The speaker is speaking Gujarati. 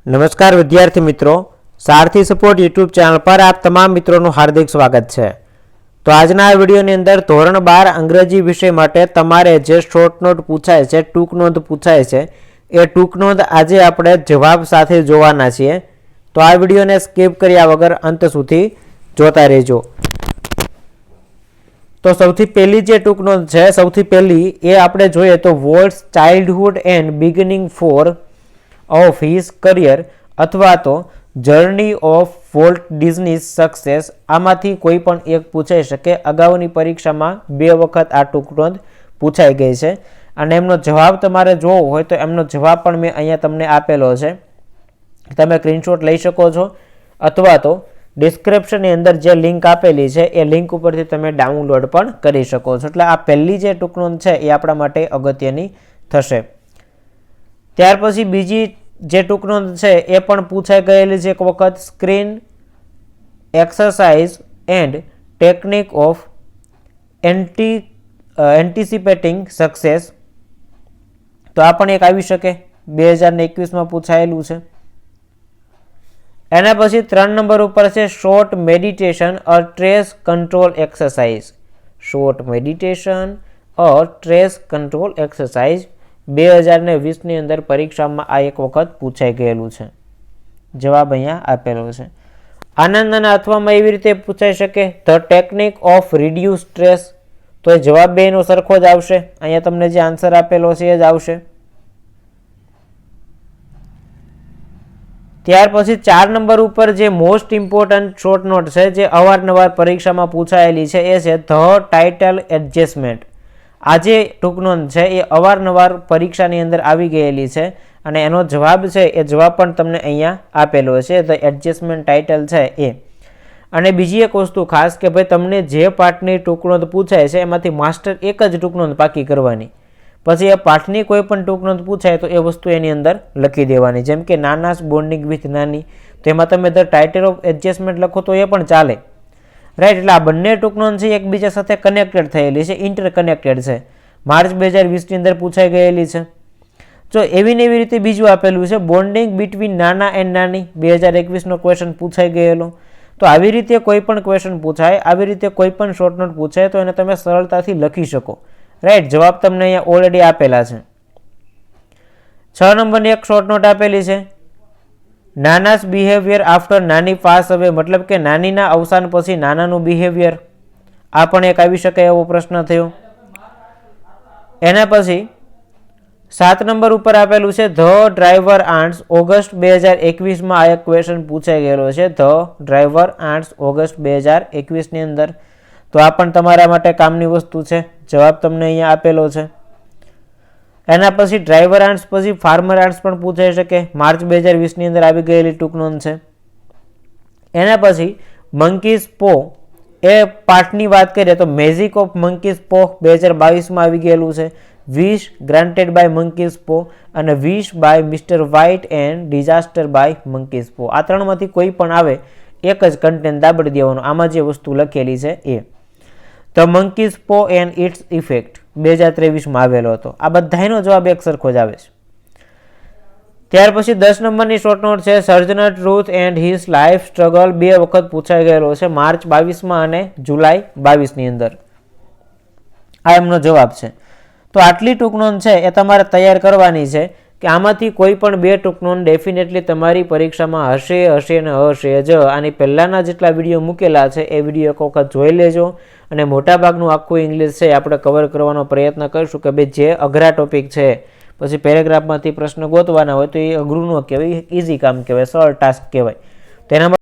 नमस्कार विद्यार्थी मित्रों, सारथी सपोर्ट यूट्यूब चैनल पर आप तमाम मित्रों નું हार्दिक स्वागत है। तो આજના આ વિડિયોની અંદર ધોરણ 12 અંગ્રેજી વિષય માટે તમારે જે શોર્ટ નોટ પૂછાય છે, ટૂંક નોંધ પૂછાય છે, એ ટૂંક નોંધ આજે આપણે જવાબ સાથે જોવાના છીએ। તો આ વિડિયોને સ્કીપ કર્યા વગર અંત સુધી જોતા રહેજો। તો સૌથી પહેલી જે ટૂંક નોંધ છે, સૌથી પહેલી એ આપણે જોઈએ તો what's childhood and beginning for of his career अथवा तो journey of Walt Disney success आमांथी कोई पण एक पूछाई शके। अगाउनी परीक्षा में 2 वखत आ टूंक नोंध पूछाई गई है अने एमनो जवाब तमारे जोवो होय तो एमनो जवाब पण मैं अहींया तमने आपेलो छे, तमे स्क्रीनशॉट लई शको छो अथवा तो डिस्क्रिप्शन ની અંદર જે લિંક આપેલી છે એ લિંક ઉપરથી તમે ડાઉનલોડ પણ કરી શકો છો। એટલે આ પહેલી જે ટૂંક નોંધ છે એ આપણા માટે અગત્યની થશે। ત્યાર પછી બીજી જે ટૂંક નોંધ છે એ પણ પૂછાઈ ગયેલી છે એક વખત, screen exercise and technique of anticipating success. તો આ પણ એક આવી શકે, 2021 માં પૂછાયેલું છે। એના પછી 3 નંબર ઉપર છે short meditation or stress control exercise. Short meditation or stress control exercise 2020 ની અંદર પરીક્ષામાં આ એક વખત પૂછાઈ ગયેલું છે। જવાબ અહીંયા આપેલો છે। આનંદ અને અથવામાં એવી રીતે પૂછાઈ શકે the technique of reduce stress, તો એ જવાબ બેનો સરખો જ આવશે। અહીંયા તમને જે આન્સર આપેલો છે એ જ આવશે। ત્યાર પછી 4 નંબર ઉપર જે મોસ્ટ ઇમ્પોર્ટન્ટ શોર્ટ નોટ છે જે અવારનવાર પરીક્ષામાં પૂછાયેલી છે એ છે ધ ટાઇટલ એડજસ્ટમેન્ટ। આ જે ટૂંક નોંધ છે એ અવારનવાર પરીક્ષાની અંદર આવી ગયેલી છે અને એનો જવાબ છે એ જવાબ પણ તમને અહીંયા આપેલો છે, ધ એડજસ્ટમેન્ટ ટાઇટલ છે એ। અને બીજી એક વસ્તુ ખાસ કે ભાઈ તમને જે પાઠની ટૂંક નોંધ પૂછાય છે એમાંથી માસ્ટર એક જ ટૂંક નોંધ પાકી કરવાની, પછી એ પાઠની કોઈ પણ ટૂંક નોંધ પૂછાય તો એ વસ્તુ એની અંદર લખી દેવાની। જેમ કે નાનાસ બોન્ડિંગ વિથ નાની, તો એમાં તમે ધ ટાઇટલ ઓફ એડજસ્ટમેન્ટ લખો તો એ પણ ચાલે, રાઈટ। એટલે આ બંને ટૂંક નોંધ છે એકબીજા સાથે કનેક્ટેડ થયેલી છે, ઇન્ટરકનેક્ટેડ છે, માર્ચ 2020 ની અંદર પૂછાઈ ગયેલી છે। જો એવી ને એવી રીતે બીજું આપેલું છે બોન્ડિંગ બિટવીન નાના એન્ડ નાની, 2021 નો ક્વેશ્ચન પૂછાઈ ગયેલો। તો આવી રીતે કોઈ પણ ક્વેશ્ચન પૂછાય, આવી રીતે કોઈ પણ શોર્ટ નોટ પૂછાય તો એને તમે સરળતાથી લખી શકો, રાઈટ। જવાબ તમને અહીંયા ઓલરેડી આપેલા છે। 6 નંબરની એક શોર્ટ નોટ આપેલી છે નાનાસ બિહેવિયર આફ્ટર નાની પાસ અવે, મતલબ કે નાનીના અવસાન પછી નાનાનું બિહેવિયર। આ પણ એક આવી શકે એવો પ્રશ્ન થયો। એના પછી 7 નંબર ઉપર આપેલું છે ધ ડ્રાઈવર આન્ટ્સ, ઓગસ્ટ 2021 માં આ એક ક્વેશ્ચન પૂછાઈ ગયેલો છે, ધ ડ્રાઈવર આન્ટ્સ ઓગસ્ટ 2021 ની અંદર। તો આ પણ તમારા માટે કામની વસ્તુ છે, જવાબ તમને અહીંયા આપેલો છે। એના પછી ડ્રાઈવર આન્ટ્સ પછી ફાર્મર આન્ટ્સ પણ પૂછાઈ શકે, માર્ચ 2020 ની અંદર આવી ગયેલી ટૂંક નોંધ છે। એના પછી મંકીઝ પો એ પાઠની વાત કરીએ તો મેજિક ઓફ મંકીઝ પો 2022 માં આવી ગયેલું છે, વિશ ગ્રાન્ટેડ બાય મંકીઝ પો અને wish by mister white and disaster by monkeys po. આ ત્રણમાંથી કોઈ પણ આવે એક જ કન્ટેન્ટ દાબડી દેવાનું, આમાં જે વસ્તુ લખેલી છે એ। ધ મંકીઝ પો એન્ડ ઇટ્સ ઇફેક્ટ 2023 માં આવેલો હતો। આ બધાનો જવાબ એક સરખો જ આવે છે। ત્યાર પછી 10 નંબરની શોર્ટ નોટ છે સર્જનર truth and his life struggle, 2 વખત પૂછાઈ ગયેલો છે, માર્ચ 22 માં અને જુલાઈ 22 ની અંદર। આ એમનો જવાબ છે। તો આટલી ટૂંક નોંધ છે એ તમારે તૈયાર કરવાની છે કે આમાંથી કોઈ પણ 2 ટૂંક નોંધ ડેફિનેટલી તમારી પરીક્ષામાં હશે અને હશે જ। આની પહેલાના જેટલા વિડીયો મૂકેલા છે એ વિડીયો એક વખત જોઈ લેજો અને મોટાભાગનું આખું ઇંગ્લિશ છે આપણે કવર કરવાનો પ્રયત્ન કરીશું કે ભાઈ જે અઘરા ટોપિક છે પછી પેરેગ્રાફમાંથી પ્રશ્ન ગોતવાના હોય તો એ અઘરું ન કહેવાય, ઇઝી કામ કહેવાય, સરળ ટાસ્ક કહેવાય। તેના